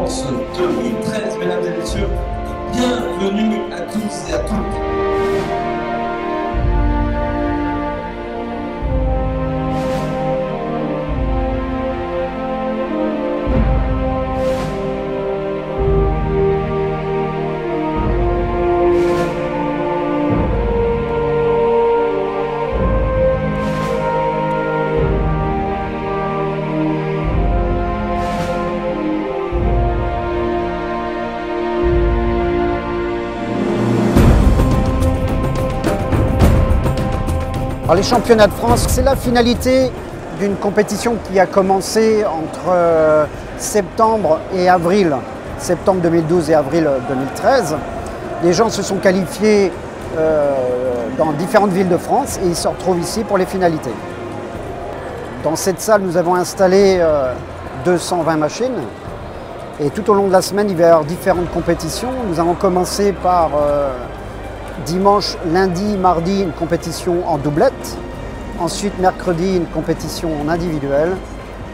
France 2013, mesdames et messieurs. Bienvenue à tous et à toutes. Alors, les championnats de France, c'est la finalité d'une compétition qui a commencé entre septembre et avril, septembre 2012 et avril 2013. Les gens se sont qualifiés dans différentes villes de France et ils se retrouvent ici pour les finalités. Dans cette salle, nous avons installé 220 machines et tout au long de la semaine, il va y avoir différentes compétitions. Nous allons commencer par dimanche, lundi, mardi, une compétition en doublette. Ensuite, mercredi, une compétition en individuel.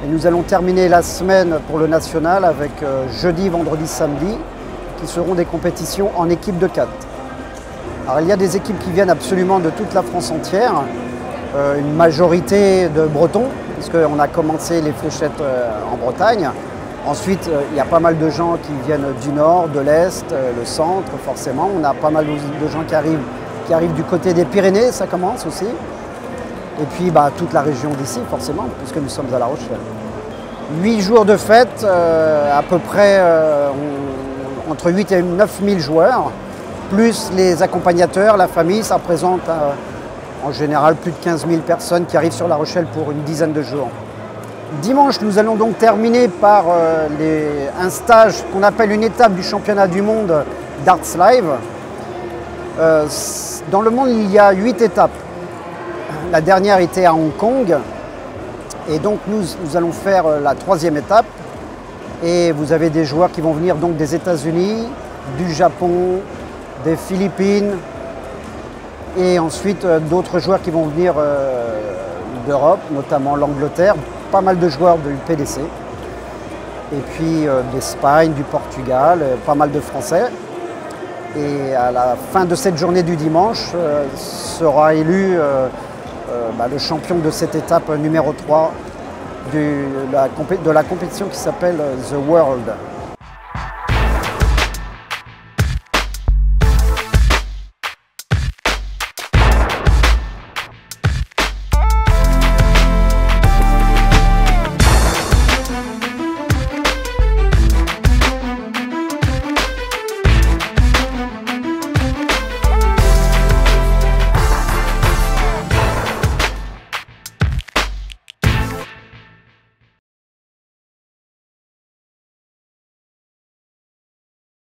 Et nous allons terminer la semaine pour le national avec jeudi, vendredi, samedi, qui seront des compétitions en équipe de 4. Alors, il y a des équipes qui viennent absolument de toute la France entière, une majorité de Bretons, puisqu'on a commencé les fléchettes en Bretagne. Ensuite, il y a pas mal de gens qui viennent du nord, de l'est, le centre, forcément. On a pas mal de gens qui arrivent du côté des Pyrénées, ça commence aussi. Et puis toute la région d'ici, forcément, puisque nous sommes à La Rochelle. 8 jours de fête, à peu près entre 8 et 9 000 joueurs, plus les accompagnateurs, la famille, ça représente en général plus de 15 000 personnes qui arrivent sur La Rochelle pour une dizaine de jours. Dimanche, nous allons donc terminer par un stage qu'on appelle une étape du championnat du monde Darts Live. Dans le monde, il y a 8 étapes. La dernière était à Hong Kong. Et donc, nous allons faire la 3e étape. Et vous avez des joueurs qui vont venir donc des États-Unis, du Japon, des Philippines. Et ensuite, d'autres joueurs qui vont venir d'Europe, notamment l'Angleterre. Pas mal de joueurs du PDC, et puis d'Espagne, du Portugal, pas mal de Français. Et à la fin de cette journée du dimanche sera élu le champion de cette étape numéro 3 de la compétition qui s'appelle The World.